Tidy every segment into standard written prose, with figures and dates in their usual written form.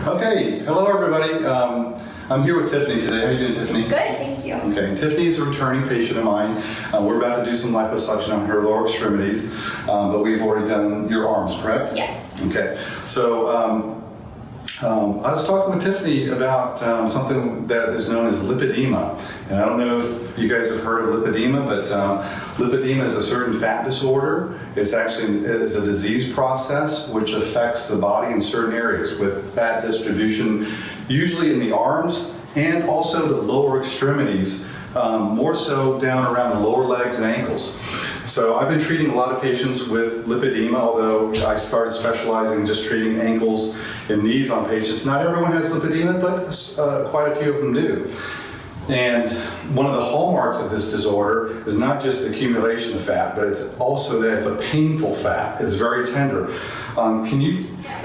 Okay, hello everybody. I'm here with Tiffany today. How are you doing, Tiffany? Good, thank you. Okay, Tiffany is a returning patient of mine. We're about to do some liposuction on her lower extremities, but we've already done your arms, correct? Yes. Okay, so I was talking with Tiffany about something that is known as lipedema. And I don't know if you guys have heard of lipedema, but lipedema is a certain fat disorder. It's a disease process which affects the body in certain areas with fat distribution, usually in the arms and also the lower extremities, more so down around the lower legs and ankles. So I've been treating a lot of patients with lipedema, although I started specializing in just treating ankles and knees on patients. Not everyone has lipedema, but quite a few of them do. And one of the hallmarks of this disorder is not just the accumulation of fat, but it's also that it's a painful fat. It's very tender.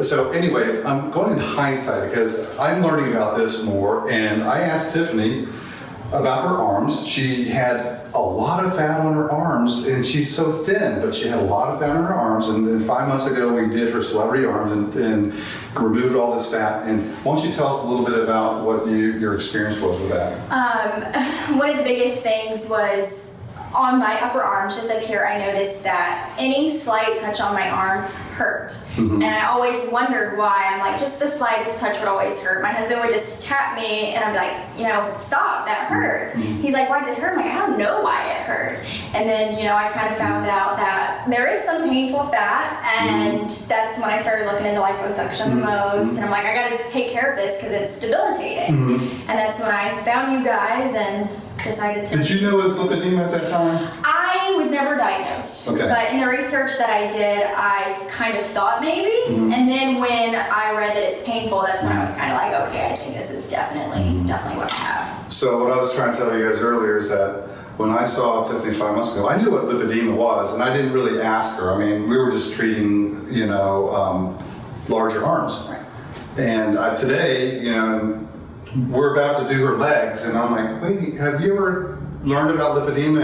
So anyways, I'm going in hindsight because I'm learning about this more, and I asked Tiffany about her arms. She had a lot of fat on her arms, and she's so thin, but she had a lot of fat on her arms. And then 5 months ago, we did her celebrity arms and removed all this fat. And why don't you tell us a little bit about what your experience was with that? One of the biggest things was on my upper arms, just up here, I noticed that any slight touch on my arm hurt. Mm-hmm. And I always wondered why. I'm like, just the slightest touch would always hurt. My husband would just tap me and I'd be like, stop, that hurts. Mm-hmm. He's like, why does it hurt? I'm like, I don't know why it hurts. And then, I kind of found out that there is some painful fat, and that's when I started looking into liposuction the most. And I'm like, I gotta take care of this because it's debilitating. Mm-hmm. And that's when I found you guys and decided to. Did you know it was lipedema at that time? I was never diagnosed. Okay. But in the research that I did, I kind of thought maybe. Mm-hmm. And then when I read that it's painful, that's when I was kind of like, okay, I think this is definitely what I have. So what I was trying to tell you guys earlier is that when I saw Tiffany 5 months ago, I knew what lipedema was, and I didn't really ask her. I mean, we were just treating, larger arms. Right. And today, we're about to do her legs, and I'm like, wait, have you ever learned about lipedema?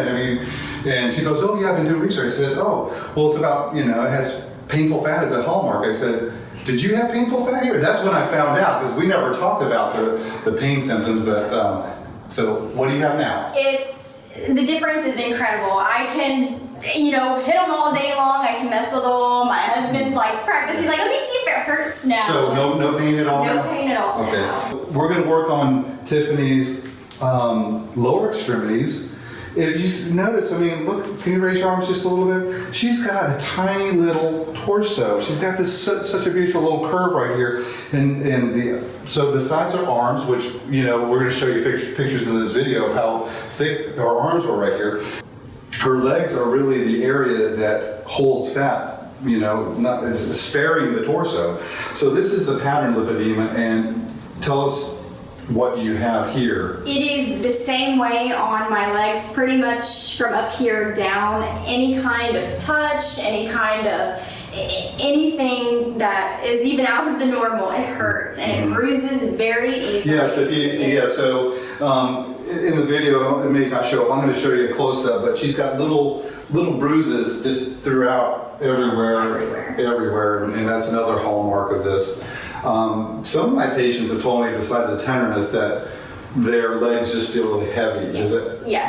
And she goes, oh yeah, I've been doing research. I said, oh, well, it's about, it has painful fat as a hallmark. I said, did you have painful fat here? That's when I found out, because we never talked about the pain symptoms, but so what do you have now? The difference is incredible. I can, hit them all day long. I can mess with them. My husband's like practice. He's like, let me see if it hurts now. So no pain at all? No pain at all. Okay. Now. We're going to work on Tiffany's lower extremities. If you notice, look, can you raise your arms just a little bit? She's got a tiny little torso. She's got this such a beautiful little curve right here. So besides her arms, which, we're going to show you pictures in this video of how thick her arms are right here, her legs are really the area that holds fat, is sparing the torso. So this is the pattern lipedema, and tell us what you have here. It is the same way on my legs, pretty much from up here down. Any kind of touch, anything that is even out of the normal, it hurts, and it bruises very easily. Yes, so in the video, it may not show up. I'm going to show you a close-up, but she's got little bruises just throughout everywhere, and that's another hallmark of this. Some of my patients have told me, besides the tenderness, that their legs just feel really heavy. Yes.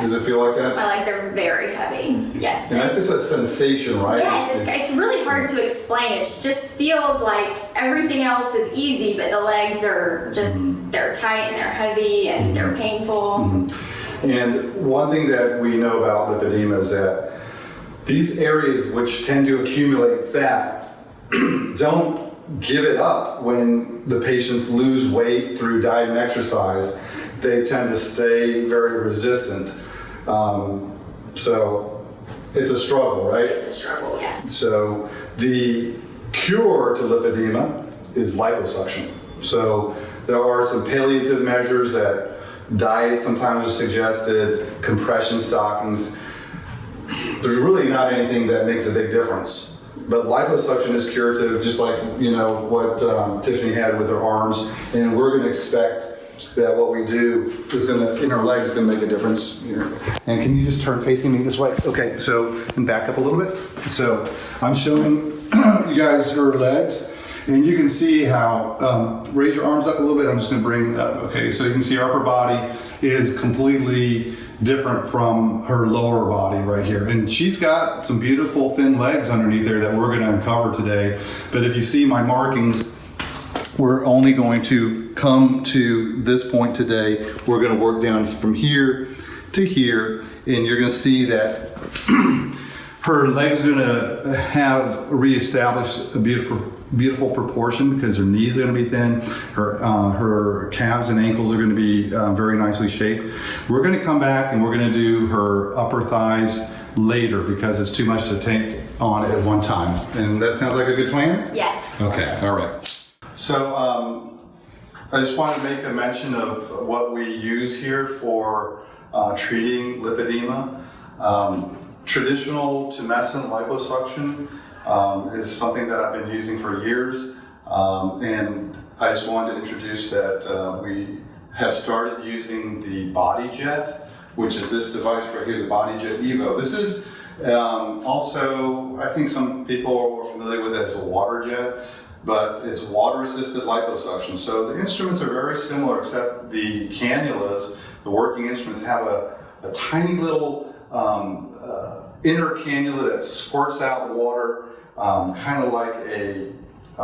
Does it feel like that? My legs are very heavy. Yes. And that's just a sensation, right? Yes, it's really hard to explain. It just feels like everything else is easy, but the legs are just, they're tight and they're heavy and they're painful. Mm-hmm. And one thing that we know about lipedema is that these areas which tend to accumulate fat don't give it up when the patients lose weight through diet and exercise. They tend to stay very resistant. So it's a struggle, right? It's a struggle, yes. So the cure to lipedema is liposuction. So there are some palliative measures that diet sometimes is suggested, compression stockings. There's really not anything that makes a big difference. But liposuction is curative, just like what Tiffany had with her arms, and we're going to expect that what we do is in our legs is going to make a difference. And can you just turn facing me this way? Okay, so and back up a little bit. So I'm showing you guys her legs, And you can see how, raise your arms up a little bit. I'm just gonna bring it up. Okay, so you can see our upper body is completely different from her lower body right here. And she's got some beautiful thin legs underneath there that we're gonna uncover today. But if you see my markings, we're only going to come to this point today. We're gonna work down from here to here, and you're gonna see that her legs are gonna have reestablished a beautiful proportion because her knees are gonna be thin. Her calves and ankles are gonna be very nicely shaped. We're gonna come back and we're gonna do her upper thighs later because it's too much to take on at one time. And that sounds like a good plan? Yes. Okay, all right. So I just wanted to make a mention of what we use here for treating lipedema. Traditional tumescent liposuction is something that I've been using for years, and I just wanted to introduce that we have started using the Body Jet, which is this device right here, the Body Jet Evo. This is also, I think some people are familiar with it as a water jet, but it's water-assisted liposuction. So the instruments are very similar, except the cannulas, the working instruments, have a tiny little inner cannula that squirts out water, kind of like a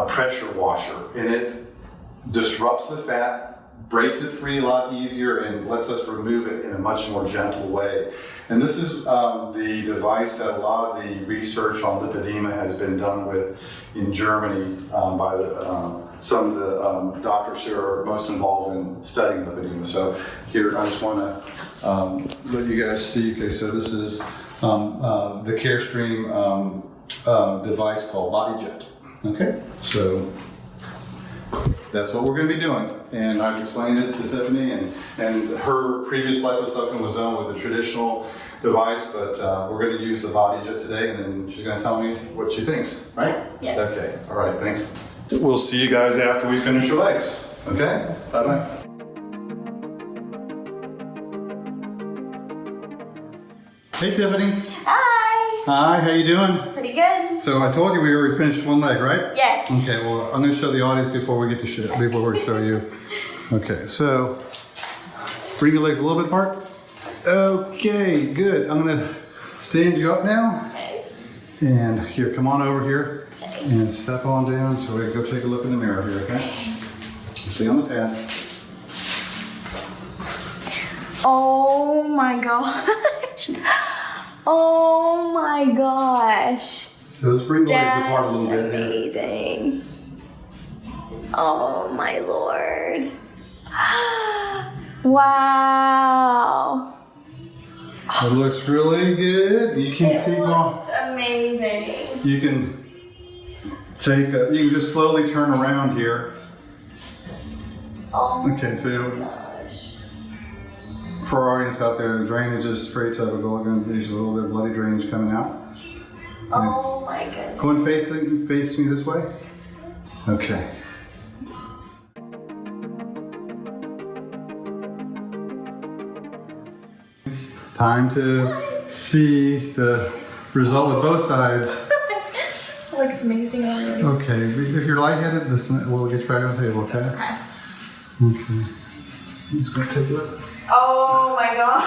pressure washer, and it disrupts the fat, breaks it free a lot easier, and lets us remove it in a much more gentle way. And this is the device that a lot of the research on lipedema has been done with in Germany by some of the doctors who are most involved in studying lipedema. So here, I just want to let you guys see. Okay, so this is the Carestream device called Body Jet. Okay, so that's what we're going to be doing. And I've explained it to Tiffany, and her previous liposuction was done with a traditional device, but we're going to use the Body Jet today, and then she's going to tell me what she thinks, right? Yeah. Okay, all right, thanks. We'll see you guys after we finish your legs, okay? Bye-bye. Hey, Tiffany. Hi. Hi, how you doing? Pretty good. So I told you we already finished one leg, right? Yes. Okay, well, I'm going to show the audience before we get to before we show you. Okay, so bring your legs a little bit apart. Okay, good. I'm going to stand you up now. Okay. And here, come on over here. Okay. And step on down so we can go take a look in the mirror here, okay? Stay on the pads. Oh my gosh. Oh my gosh. So let's bring the legs apart a little bit That's here. amazing. Oh my Lord. Wow. It looks really good. You can It take off. looks amazing. You can you can just slowly turn around here. Oh Okay, so my gosh. for our audience out there, the drainage is pretty typical. Again, there's a little bit of bloody drainage coming out. Oh my goodness. Go and face me this way. Okay. Time to see the result with both sides. It looks amazing already. Okay, if you're lightheaded, we'll get you back on the table, okay? Okay. I'm just gonna take a look. Oh my god.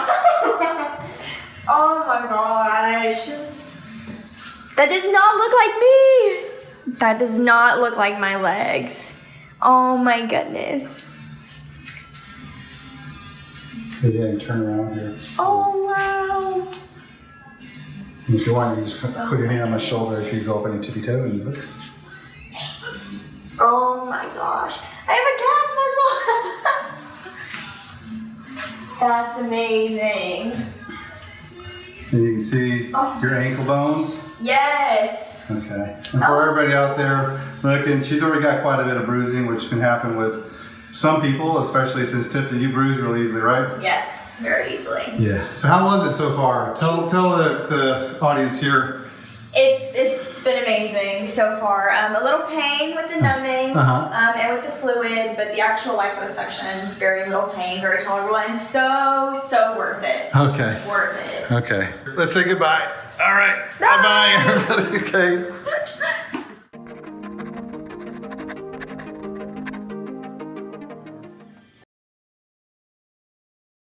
Oh my gosh. That does not look like me. That does not look like my legs. Oh my goodness. Yeah, you turn around here. Oh wow. And if you want, you just put your hand on my shoulder if you go up any tippy toe and look. Oh my gosh. I have a calf muscle. That's amazing. And you can see your ankle bones. Yes. Okay. And for everybody out there looking, she's already got quite a bit of bruising, which can happen with some people, especially since Tiffany, you bruise really easily, right? Yes, very easily. Yeah. So how was it so far? Tell the audience here. It's been amazing so far. A little pain with the numbing and with the fluid, but the actual liposuction, very little pain, very tolerable, and so worth it. Okay. Worth it. Okay. Let's say goodbye. All right. Bye bye, everybody. Okay.